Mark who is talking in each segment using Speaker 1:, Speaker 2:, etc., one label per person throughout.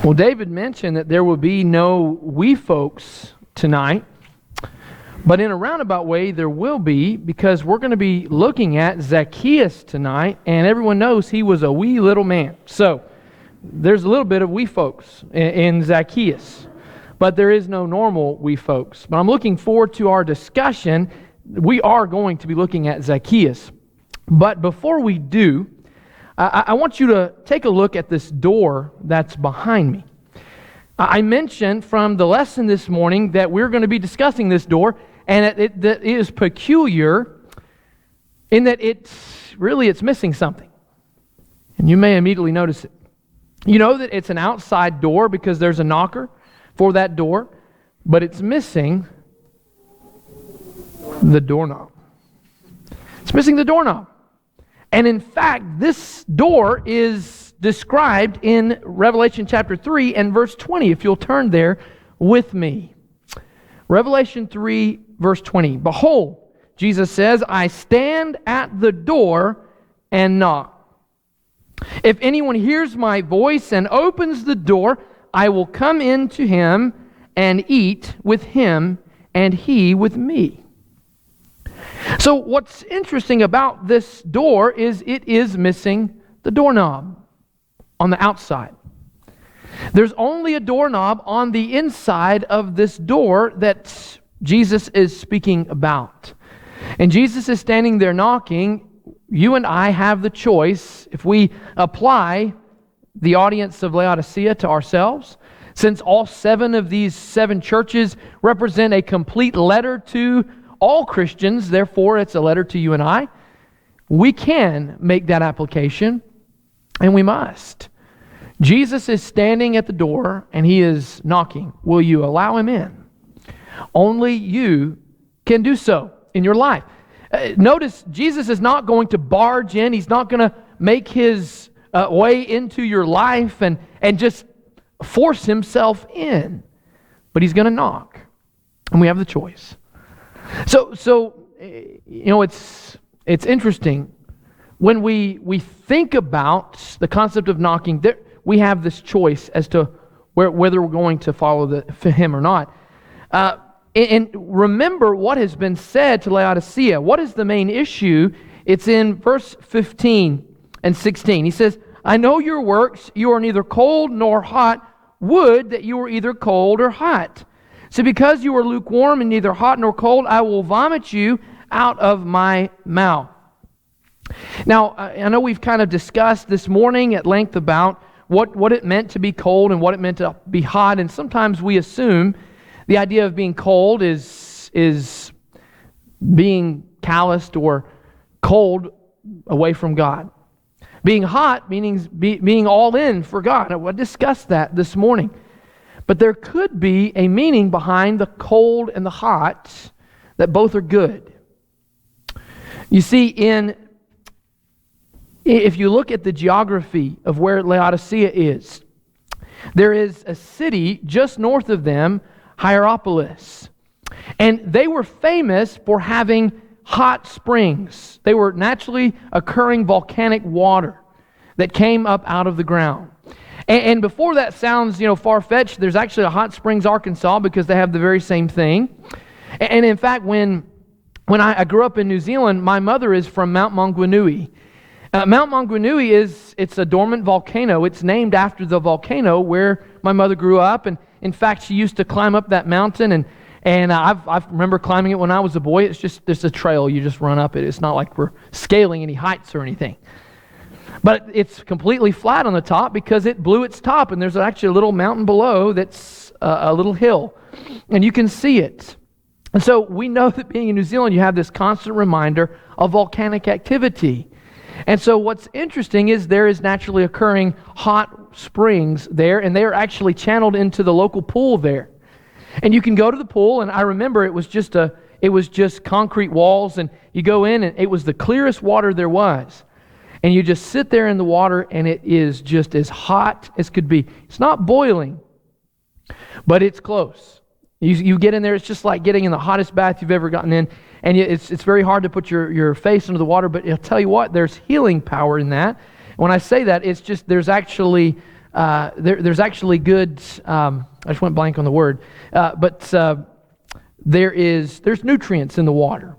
Speaker 1: Well, David mentioned that there will be no we folks tonight, but in a roundabout way there will be, because we're going to be looking at Zacchaeus tonight, and everyone knows he was a wee little man. So there's a little bit of we folks in Zacchaeus, but there is no normal we folks. But I'm looking forward to our discussion. We are going to be looking at Zacchaeus. But before we do, I want you to take a look at this door that's behind me. I mentioned from the lesson this morning that we're going to be discussing this door, and it is peculiar in that it's missing something. And you may immediately notice it. You know that it's an outside door because there's a knocker for that door, but it's missing the doorknob. It's missing the doorknob. And in fact, this door is described in Revelation chapter 3 and verse 20, if you'll turn there with me. Revelation 3, verse 20. Behold, Jesus says, I stand at the door and knock. If anyone hears my voice and opens the door, I will come in to him and eat with him and he with me. So what's interesting about this door is it is missing the doorknob on the outside. There's only a doorknob on the inside of this door that Jesus is speaking about. And Jesus is standing there knocking. You and I have the choice, if we apply the audience of Laodicea to ourselves, since all 7 of these 7 churches represent a complete letter to all Christians, therefore it's a letter to you and I. We can make that application, and we must. Jesus is standing at the door, and He is knocking. Will you allow Him in? Only you can do so in your life. Notice, Jesus is not going to barge in. He's not going to make His way into your life and just force Himself in. But He's going to knock, and we have the choice. So you know, it's interesting when we think about the concept of knocking. We have this choice as to whether we're going to follow Him or not. And remember what has been said to Laodicea. What is the main issue? It's in verse 15 and 16. He says, I know your works. You are neither cold nor hot. Would that you were either cold or hot. So because you are lukewarm and neither hot nor cold, I will vomit you out of my mouth. Now, I know we've kind of discussed this morning at length about what it meant to be cold and what it meant to be hot. And sometimes we assume the idea of being cold is being calloused or cold away from God. Being hot meaning being all in for God. I discussed that this morning. But there could be a meaning behind the cold and the hot, that both are good. You see, if you look at the geography of where Laodicea is, there is a city just north of them, Hierapolis. And they were famous for having hot springs. They were naturally occurring volcanic water that came up out of the ground. And before that sounds, far-fetched, there's actually a Hot Springs, Arkansas, because they have the very same thing. And in fact, when I grew up in New Zealand, my mother is from Mount Maunganui. Mount Maunganui it's a dormant volcano. It's named after the volcano where my mother grew up. And in fact, she used to climb up that mountain. And I remember climbing it when I was a boy. There's a trail. You just run up it. It's not like we're scaling any heights or anything. But it's completely flat on the top because it blew its top, and there's actually a little mountain below that's a little hill, and you can see it. And so we know that being in New Zealand, you have this constant reminder of volcanic activity. And so what's interesting is there is naturally occurring hot springs there, and they are actually channeled into the local pool there. And you can go to the pool, and I remember it was just concrete walls, and you go in, and it was the clearest water there was. And you just sit there in the water, and it is just as hot as could be. It's not boiling, but it's close. You get in there, it's just like getting in the hottest bath you've ever gotten in. And it's very hard to put your face into the water, but I'll tell you what, there's healing power in that. When I say that, it's just there's actually there's actually good, I just went blank on the word, but there's nutrients in the water.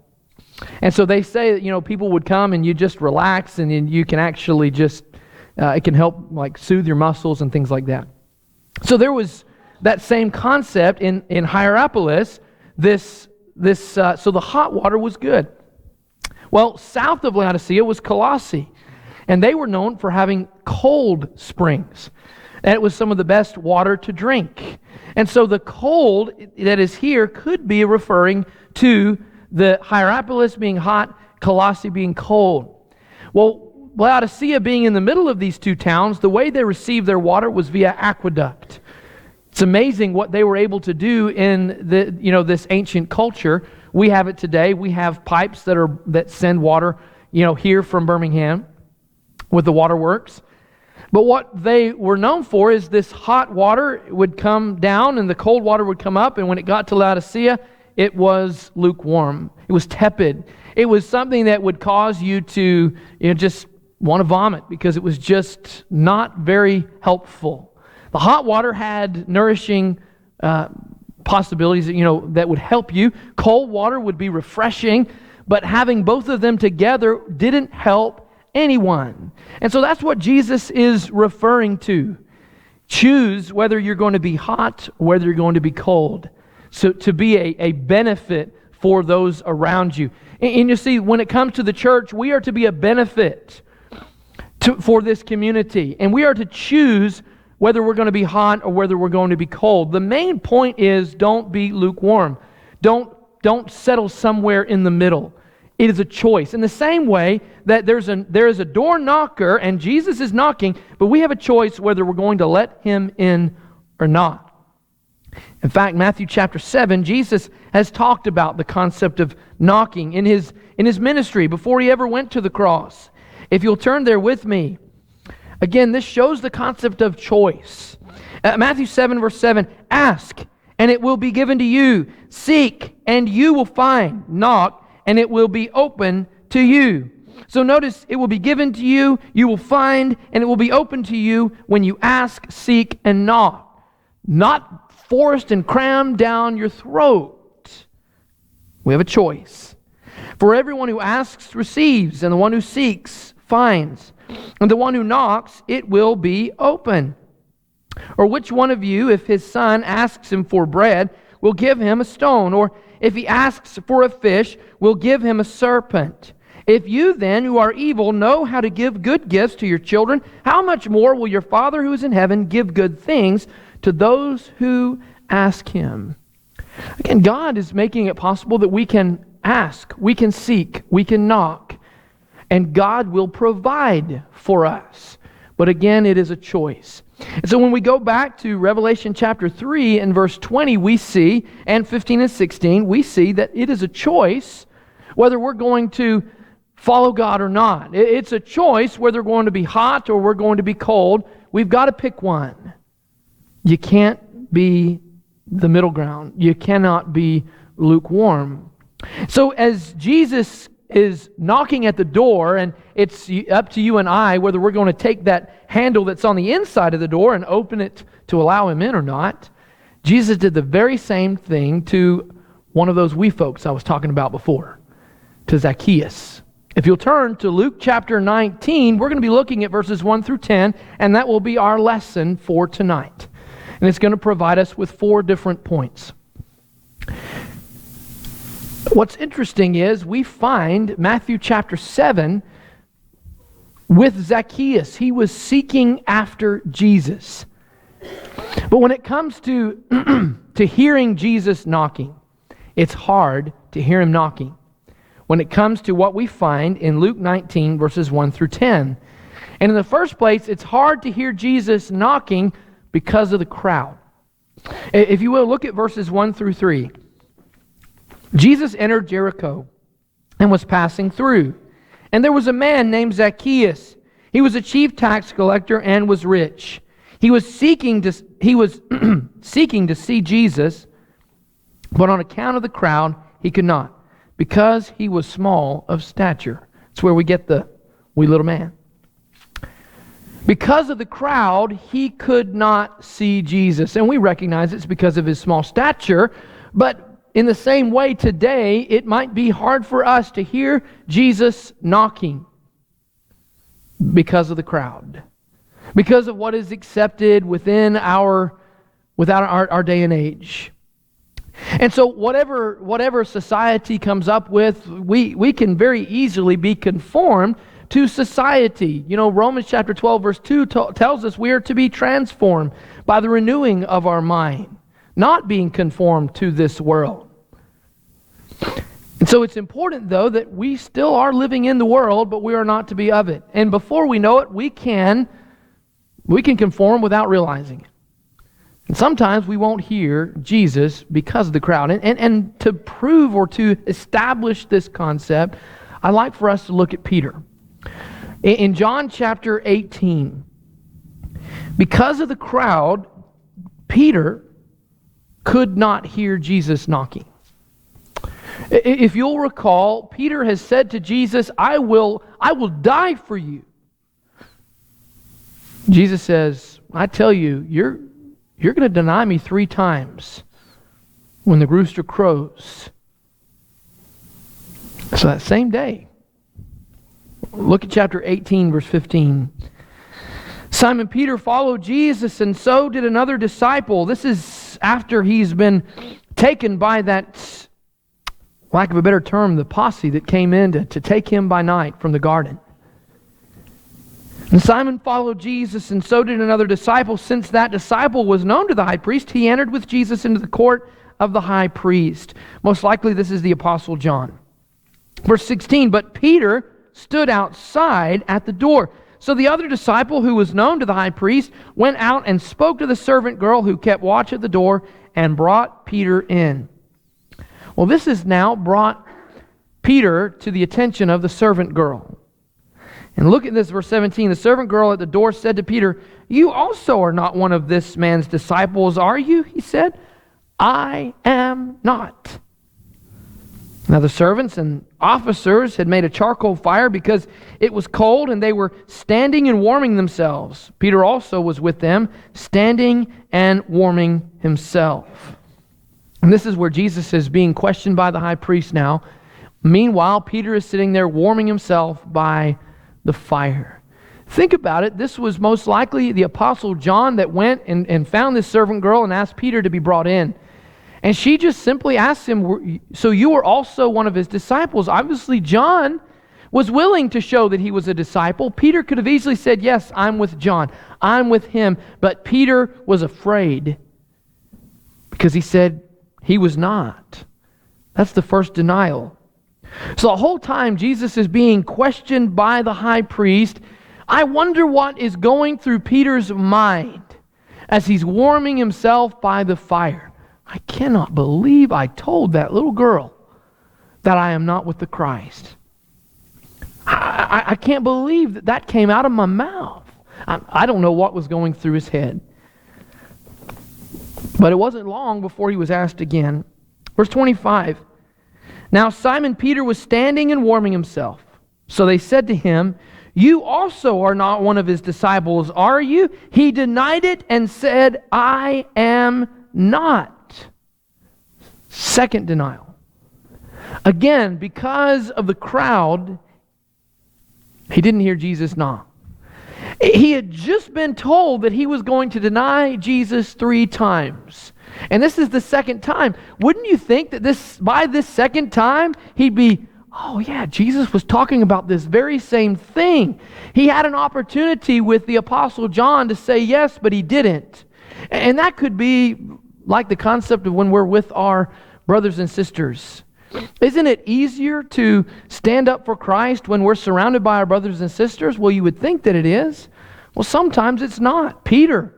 Speaker 1: And so they say that, people would come and you just relax, and then you can actually just, it can help like soothe your muscles and things like that. So there was that same concept in Hierapolis. So the hot water was good. Well, south of Laodicea was Colossae, and they were known for having cold springs. And it was some of the best water to drink. And so the cold that is here could be referring to the Hierapolis being hot, Colossae being cold. Well, Laodicea being in the middle of these two towns, the way they received their water was via aqueduct. It's amazing what they were able to do in this ancient culture. We have it today. We have pipes that send water, here from Birmingham with the waterworks. But what they were known for is this hot water would come down and the cold water would come up, and when it got to Laodicea, it was lukewarm. It was tepid. It was something that would cause you to just want to vomit, because it was just not very helpful. The hot water had nourishing possibilities that would help you. Cold water would be refreshing, but having both of them together didn't help anyone. And so that's what Jesus is referring to. Choose whether you're going to be hot or whether you're going to be cold. So to be a benefit for those around you. And you see, when it comes to the church, we are to be a benefit for this community. And we are to choose whether we're going to be hot or whether we're going to be cold. The main point is, don't be lukewarm. Don't settle somewhere in the middle. It is a choice. In the same way that there is a door knocker and Jesus is knocking, but we have a choice whether we're going to let Him in or not. In fact, Matthew chapter 7, Jesus has talked about the concept of knocking in His ministry before He ever went to the cross. If you'll turn there with me, again, this shows the concept of choice. Matthew 7, verse 7, ask, and it will be given to you. Seek, and you will find. Knock, and it will be open to you. So notice, it will be given to you, you will find, and it will be open to you when you ask, seek, and knock. Not forced and crammed down your throat. We have a choice. For everyone who asks receives, and the one who seeks finds. And the one who knocks, it will be open. Or which one of you, if his son asks him for bread, will give him a stone? Or if he asks for a fish, will give him a serpent? If you then, who are evil, know how to give good gifts to your children, how much more will your Father who is in heaven give good things to those who ask Him? Again, God is making it possible that we can ask, we can seek, we can knock, and God will provide for us. But again, it is a choice. And so when we go back to Revelation chapter 3 and verse 20, we see, and 15 and 16, we see that it is a choice whether we're going to follow God or not. It's a choice whether we're going to be hot or we're going to be cold. We've got to pick one. You can't be the middle ground. You cannot be lukewarm. So as Jesus is knocking at the door, and it's up to you and I whether we're going to take that handle that's on the inside of the door and open it to allow Him in or not, Jesus did the very same thing to one of those wee folks I was talking about before, to Zacchaeus. If you'll turn to Luke chapter 19, we're going to be looking at verses 1 through 10, and that will be our lesson for tonight. And it's going to provide us with 4 different points. What's interesting is we find Matthew chapter 7 with Zacchaeus. He was seeking after Jesus. But when it comes to hearing Jesus knocking, it's hard to hear Him knocking. When it comes to what we find in Luke 19, verses 1 through 10. And in the first place, it's hard to hear Jesus knocking because of the crowd. If you will, look at verses 1 through 3. Jesus entered Jericho and was passing through. And there was a man named Zacchaeus. He was a chief tax collector and was rich. He was seeking to see Jesus, but on account of the crowd, he could not, because he was small of stature. That's where we get the wee little man. Because of the crowd, he could not see Jesus. And we recognize it's because of his small stature. But in the same way today, it might be hard for us to hear Jesus knocking because of the crowd. Because of what is accepted within our day and age. And so whatever society comes up with, we can very easily be conformed to society. You know, Romans chapter 12 verse 2 tells us we are to be transformed by the renewing of our mind, not being conformed to this world. And so it's important, though, that we still are living in the world, but we are not to be of it. And before we know it, we can conform without realizing it. And sometimes we won't hear Jesus because of the crowd. And to prove or to establish this concept, I'd like for us to look at Peter. In John chapter 18, because of the crowd, Peter could not hear Jesus knocking. If you'll recall, Peter has said to Jesus, I will die for you. Jesus says, I tell you, you're going to deny me 3 times when the rooster crows. So that same day, look at chapter 18, verse 15. Simon Peter followed Jesus, and so did another disciple. This is after he's been taken by that, lack of a better term, the posse that came in to take him by night from the garden. And Simon followed Jesus, and so did another disciple. Since that disciple was known to the high priest, he entered with Jesus into the court of the high priest. Most likely this is the Apostle John. Verse 16, but Peter stood outside at the door. So the other disciple, who was known to the high priest, went out and spoke to the servant girl who kept watch at the door and brought Peter in. Well, this has now brought Peter to the attention of the servant girl. And look at this, verse 17. The servant girl at the door said to Peter, you also are not one of this man's disciples, are you? He said, I am not. Now the servants and officers had made a charcoal fire because it was cold, and they were standing and warming themselves. Peter also was with them, standing and warming himself. And this is where Jesus is being questioned by the high priest now. Meanwhile, Peter is sitting there warming himself by the fire. Think about it. This was most likely the Apostle John that went and found this servant girl and asked Peter to be brought in. And she just simply asked him, so you were also one of his disciples? Obviously, John was willing to show that he was a disciple. Peter could have easily said, yes, I'm with John. I'm with him. But Peter was afraid because he said he was not. That's the first denial. So the whole time Jesus is being questioned by the high priest, I wonder what is going through Peter's mind as he's warming himself by the fire. I cannot believe I told that little girl that I am not with the Christ. I can't believe that came out of my mouth. I don't know what was going through his head. But it wasn't long before he was asked again. Verse 25. Now Simon Peter was standing and warming himself. So they said to him, you also are not one of his disciples, are you? He denied it and said, I am not. Second denial. Again, because of the crowd, he didn't hear Jesus knock. He had just been told that he was going to deny Jesus 3 times. And this is the second time. Wouldn't you think that by this second time, he'd be, oh yeah, Jesus was talking about this very same thing. He had an opportunity with the Apostle John to say yes, but he didn't. And that could be like the concept of when we're with our brothers and sisters. Isn't it easier to stand up for Christ when we're surrounded by our brothers and sisters? Well, you would think that it is. Well, sometimes it's not. Peter,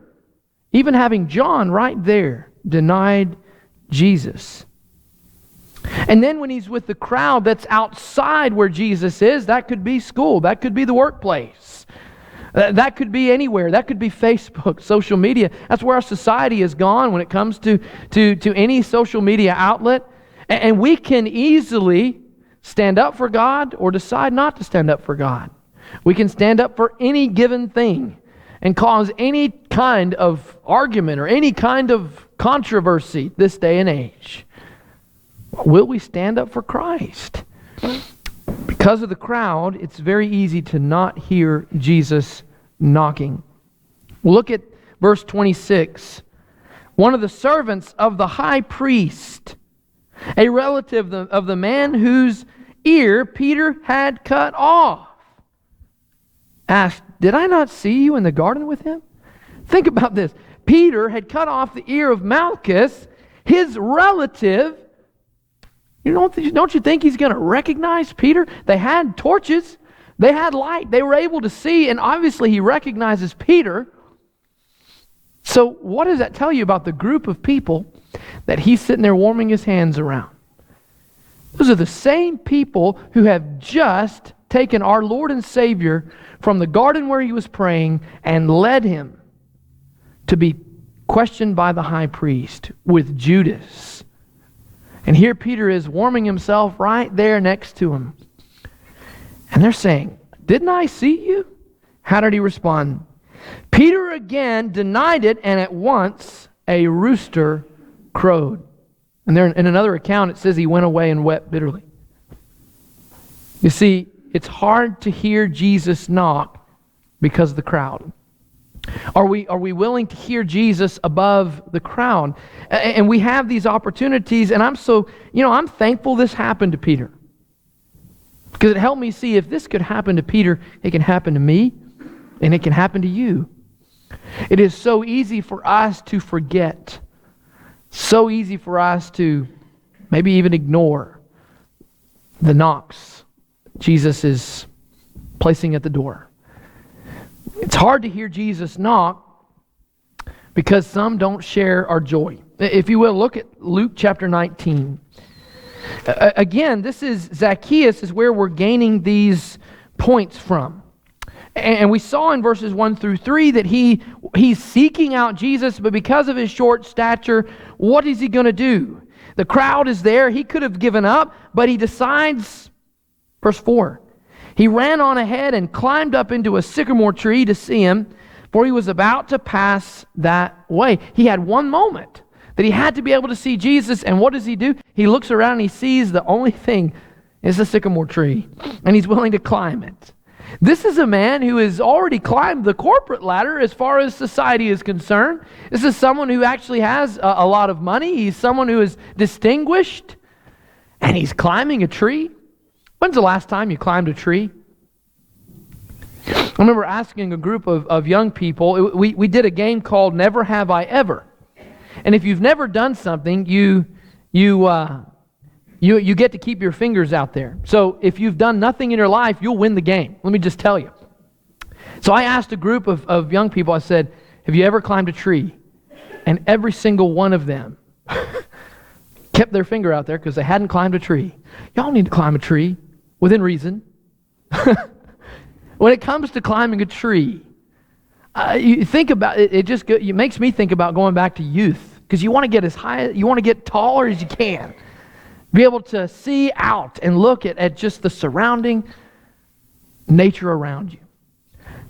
Speaker 1: even having John right there, denied Jesus. And then when he's with the crowd that's outside where Jesus is, that could be school, that could be the workplace, that could be anywhere, that could be Facebook, social media. That's where our society has gone when it comes to any social media outlet. And we can easily stand up for God or decide not to stand up for God. We can stand up for any given thing. and cause any kind of argument or any kind of controversy this day and age? Will we stand up for Christ? Because of the crowd, it's very easy to not hear Jesus knocking. Look at verse 26. One of the servants of the high priest, a relative of the man whose ear Peter had cut off, asked, "Did I not see you in the garden with him?" Think about this. Peter had cut off the ear of Malchus, his relative. Don't you think he's going to recognize Peter? They had torches. They had light. They were able to see, and obviously he recognizes Peter. So what does that tell you about the group of people that he's sitting there warming his hands around? Those are the same people who have just taken our Lord and Savior from the garden where he was praying and led him to be questioned by the high priest with Judas. And here Peter is warming himself right there next to him. And they're saying, "Didn't I see you?" How did he respond? Peter again denied it, and at once a rooster crowed. And there in another account it says he went away and wept bitterly. You see, it's hard to hear Jesus knock because of the crowd. Are we willing to hear Jesus above the crowd? And we have these opportunities, and I'm thankful this happened to Peter. Because it helped me see if this could happen to Peter, it can happen to me, and it can happen to you. It is so easy for us to forget. So easy for us to maybe even ignore the knocks Jesus is placing at the door. It's hard to hear Jesus knock because some don't share our joy. If you will, look at Luke chapter 19. Again, this is Zacchaeus is where we're gaining these points from. And we saw in verses 1 through 3 that he's seeking out Jesus, but because of his short stature, what is he going to do? The crowd is there. He could have given up, but he decides, verse 4, he ran on ahead and climbed up into a sycamore tree to see him, for he was about to pass that way. He had one moment that he had to be able to see Jesus, and what does he do? He looks around and he sees the only thing is the sycamore tree, and he's willing to climb it. This is a man who has already climbed the corporate ladder as far as society is concerned. This is someone who actually has a lot of money. He's someone who is distinguished, and he's climbing a tree. When's the last time you climbed a tree? I remember asking a group of young people, we did a game called Never Have I Ever. And if you've never done something, you get to keep your fingers out there. So if you've done nothing in your life, you'll win the game. Let me just tell you. So I asked a group of young people, I said, have you ever climbed a tree? And every single one of them kept their finger out there because they hadn't climbed a tree. Y'all need to climb a tree within reason. When it comes to climbing a tree, you think about it. It makes me think about going back to youth, because you want to get as high, you want to get taller as you can, be able to see out and look at just the surrounding nature around you.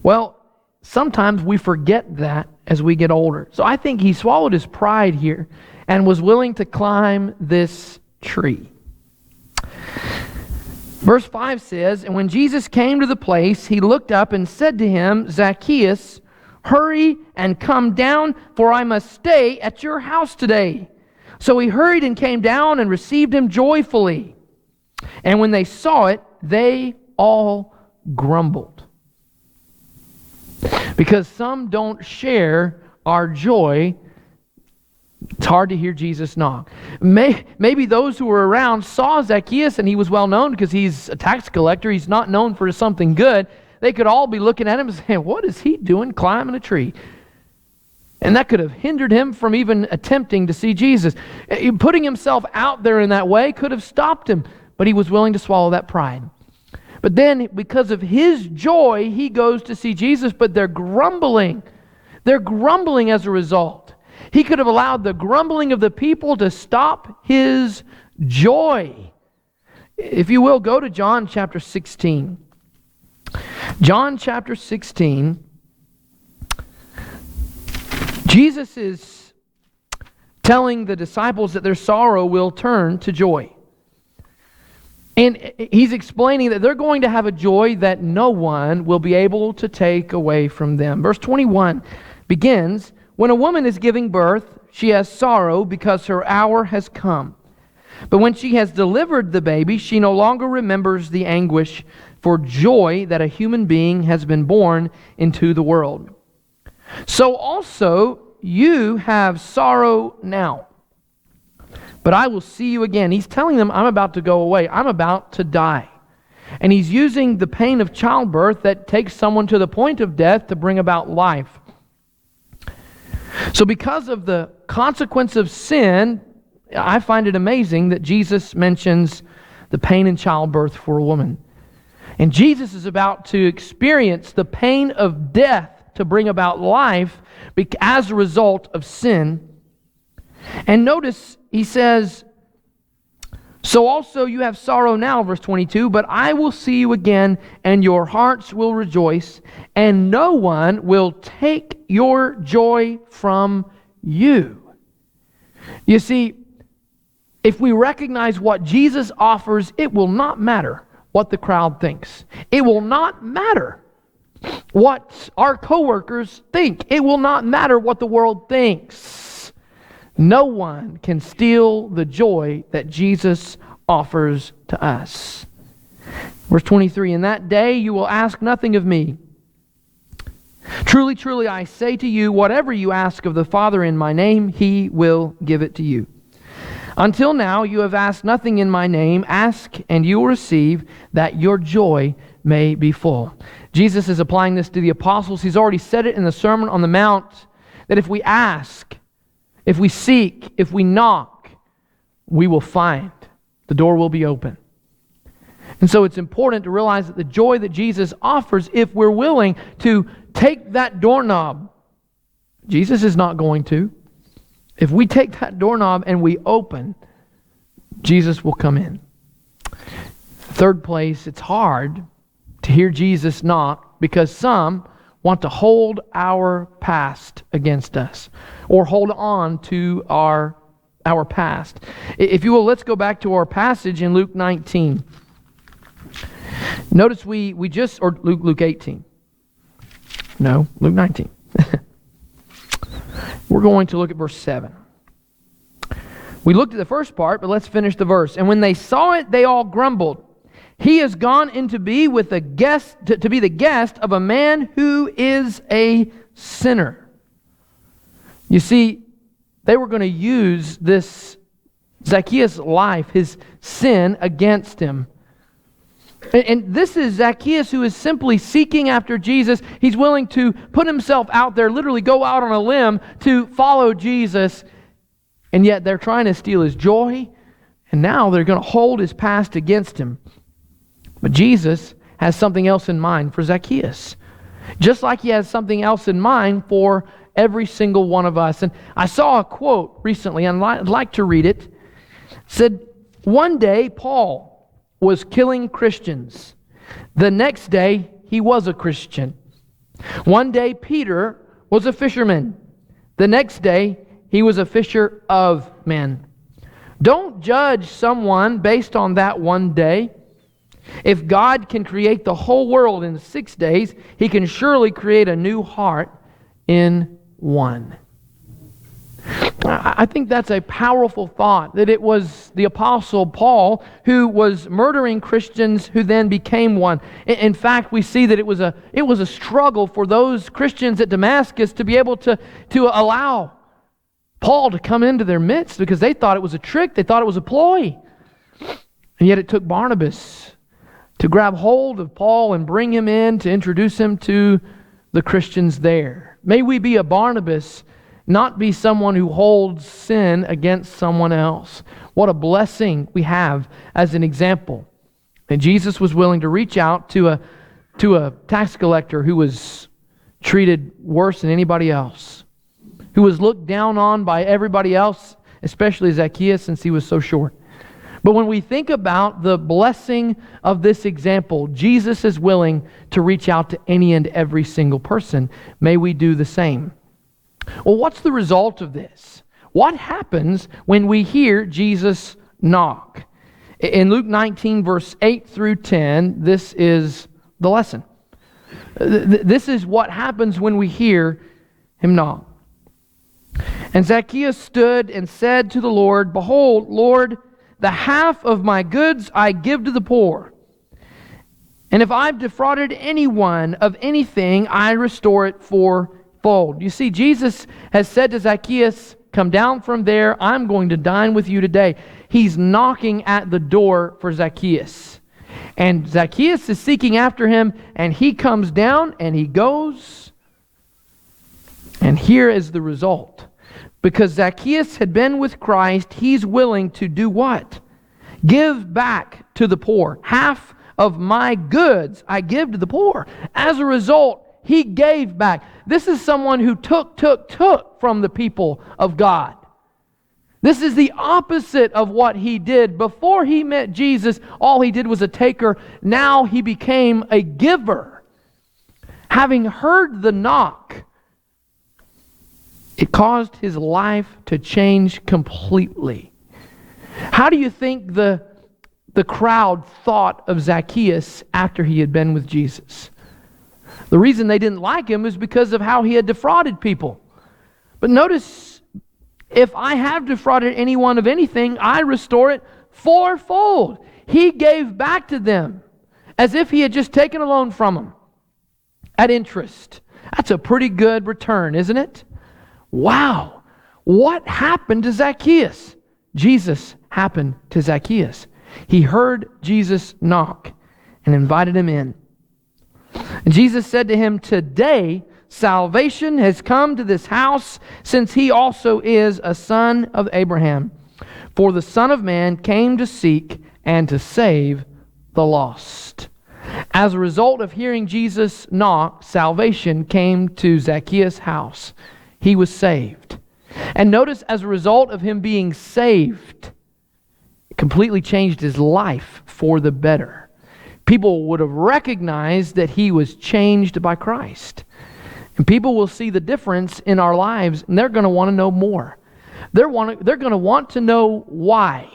Speaker 1: Well, sometimes we forget that as we get older. So I think he swallowed his pride here and was willing to climb this tree. Verse 5 says, and when Jesus came to the place, he looked up and said to him, Zacchaeus, hurry and come down, for I must stay at your house today. So he hurried and came down and received him joyfully. And when they saw it, they all grumbled. Because some don't share our joy, it's hard to hear Jesus knock. Maybe those who were around saw Zacchaeus, and he was well known because he's a tax collector. He's not known for something good. They could all be looking at him and saying, what is he doing climbing a tree? And that could have hindered him from even attempting to see Jesus. Putting himself out there in that way could have stopped him, but he was willing to swallow that pride. But then, because of his joy, he goes to see Jesus, but they're grumbling. They're grumbling as a result. He could have allowed the grumbling of the people to stop his joy. If you will, go to John chapter 16. John chapter 16. Jesus is telling the disciples that their sorrow will turn to joy. And He's explaining that they're going to have a joy that no one will be able to take away from them. Verse 21 begins, "When a woman is giving birth, she has sorrow because her hour has come. But when she has delivered the baby, she no longer remembers the anguish for joy that a human being has been born into the world. So also you have sorrow now, but I will see you again." He's telling them, I'm about to go away. I'm about to die. And He's using the pain of childbirth that takes someone to the point of death to bring about life. So because of the consequence of sin, I find it amazing that Jesus mentions the pain in childbirth for a woman. And Jesus is about to experience the pain of death to bring about life as a result of sin. And notice He says, "So also you have sorrow now," verse 22, "but I will see you again, and your hearts will rejoice, and no one will take your joy from you." You see, if we recognize what Jesus offers, it will not matter what the crowd thinks. It will not matter what our coworkers think. It will not matter what the world thinks. No one can steal the joy that Jesus offers to us. Verse 23, "In that day you will ask nothing of me. Truly, truly, I say to you, whatever you ask of the Father in my name, He will give it to you. Until now you have asked nothing in my name. Ask and you will receive, that your joy may be full." Jesus is applying this to the apostles. He's already said it in the Sermon on the Mount, that if we ask, if we seek, if we knock, we will find. The door will be open. And so it's important to realize that the joy that Jesus offers, if we're willing to take that doorknob, Jesus is not going to. If we take that doorknob and we open, Jesus will come in. Third place, it's hard to hear Jesus knock because some want to hold our past against us or hold on to our past. If you will, let's go back to our passage in Luke 19. Notice or Luke 18. No, Luke 19. We're going to look at verse 7. We looked at the first part, but let's finish the verse. "And when they saw it, they all grumbled. He has gone in to be with a guest, to be the guest of a man who is a sinner." You see, they were going to use this Zacchaeus' life, his sin, against him. And this is Zacchaeus, who is simply seeking after Jesus. He's willing to put himself out there, literally go out on a limb to follow Jesus. And yet they're trying to steal his joy. And now they're going to hold his past against him. But Jesus has something else in mind for Zacchaeus. Just like He has something else in mind for every single one of us. And I saw a quote recently, and I'd like to read it. It said, "One day Paul was killing Christians. The next day he was a Christian. One day Peter was a fisherman. The next day he was a fisher of men." Don't judge someone based on that one day. If God can create the whole world in 6 days, He can surely create a new heart in one. I think that's a powerful thought, that it was the Apostle Paul who was murdering Christians who then became one. In fact, we see that it was a struggle for those Christians at Damascus to be able to allow Paul to come into their midst, because they thought it was a trick, they thought it was a ploy. And yet it took Barnabas to grab hold of Paul and bring him in to introduce him to the Christians there. May we be a Barnabas, not be someone who holds sin against someone else. What a blessing we have as an example. And Jesus was willing to reach out to a tax collector who was treated worse than anybody else, who was looked down on by everybody else, especially Zacchaeus, since he was so short. But when we think about the blessing of this example, Jesus is willing to reach out to any and every single person. May we do the same. Well, what's the result of this? What happens when we hear Jesus knock? In Luke 19, verse 8 through 10, this is the lesson. This is what happens when we hear him knock. And Zacchaeus stood and said to the Lord, "Behold, Lord, the half of my goods I give to the poor. And if I've defrauded anyone of anything, I restore it fourfold." You see, Jesus has said to Zacchaeus, "Come down from there. I'm going to dine with you today." He's knocking at the door for Zacchaeus. And Zacchaeus is seeking after him, and he comes down and he goes. And here is the result. Because Zacchaeus had been with Christ, he's willing to do what? Give back to the poor. Half of my goods I give to the poor. As a result, he gave back. This is someone who took from the people of God. This is the opposite of what he did. Before he met Jesus, all he did was a taker. Now he became a giver. Having heard the knock, it caused his life to change completely. How do you think the crowd thought of Zacchaeus after he had been with Jesus? The reason they didn't like him is because of how he had defrauded people. But notice, if I have defrauded anyone of anything, I restore it fourfold. He gave back to them as if he had just taken a loan from them at interest. That's a pretty good return, isn't it? Wow. What happened to Zacchaeus? Jesus happened to Zacchaeus. He heard Jesus knock and invited him in. And Jesus said to him, "Today salvation has come to this house, since he also is a son of Abraham. For the Son of Man came to seek and to save the lost." As a result of hearing Jesus knock, salvation came to Zacchaeus' house. He was saved. And notice, as a result of him being saved, it completely changed his life for the better. People would have recognized that he was changed by Christ. And people will see the difference in our lives, and they're going to want to know more. They're going to want to know why.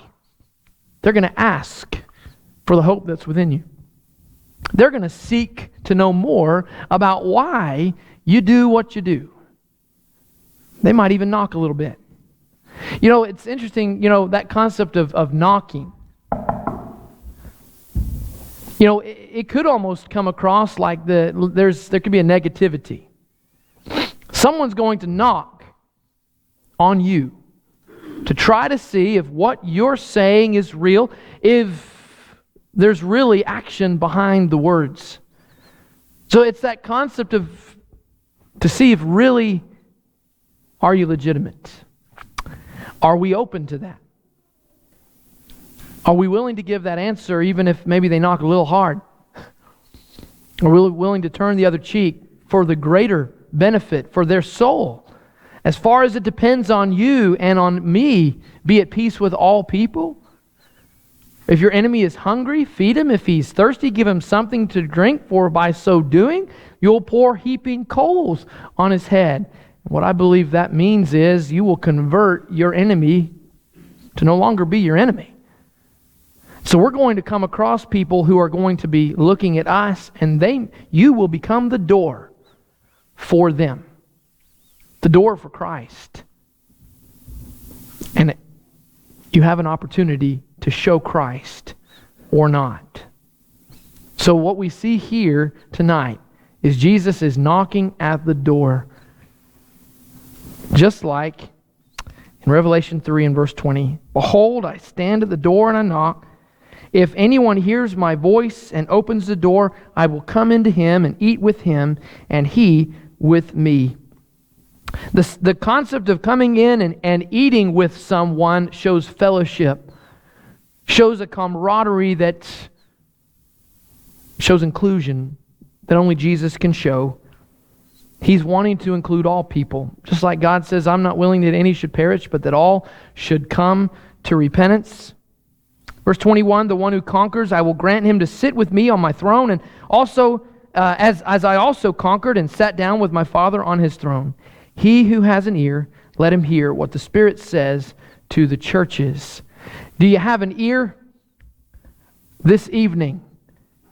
Speaker 1: They're going to ask for the hope that's within you. They're going to seek to know more about why you do what you do. They might even knock a little bit. You know, it's interesting, that concept of knocking. It could almost come across like there could be a negativity. Someone's going to knock on you to try to see if what you're saying is real, if there's really action behind the words. So it's that concept of to see if really, are you legitimate? Are we open to that? Are we willing to give that answer even if maybe they knock a little hard? Are we willing to turn the other cheek for the greater benefit for their soul? As far as it depends on you and on me, be at peace with all people. If your enemy is hungry, feed him. If he's thirsty, give him something to drink, for by so doing, you'll pour heaping coals on his head. What I believe that means is you will convert your enemy to no longer be your enemy. So we're going to come across people who are going to be looking at us, and you will become the door for them. The door for Christ. And you have an opportunity to show Christ or not. So what we see here tonight is Jesus is knocking at the door. Just like in Revelation 3 and verse 20. "Behold, I stand at the door and I knock. If anyone hears my voice and opens the door, I will come into him and eat with him, and he with me." The concept of coming in and eating with someone shows fellowship, shows a camaraderie that shows inclusion that only Jesus can show. He's wanting to include all people. Just like God says, "I'm not willing that any should perish, but that all should come to repentance." Verse 21, "The one who conquers, I will grant him to sit with me on my throne, and also as I also conquered and sat down with my Father on his throne. He who has an ear, let him hear what the Spirit says to the churches. Do you have an ear this evening?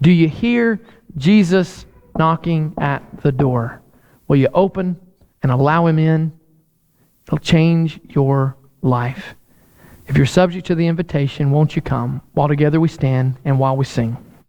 Speaker 1: Do you hear Jesus knocking at the door? Will you open and allow him in? It'll change your life. If you're subject to the invitation, won't you come while together we stand and while we sing?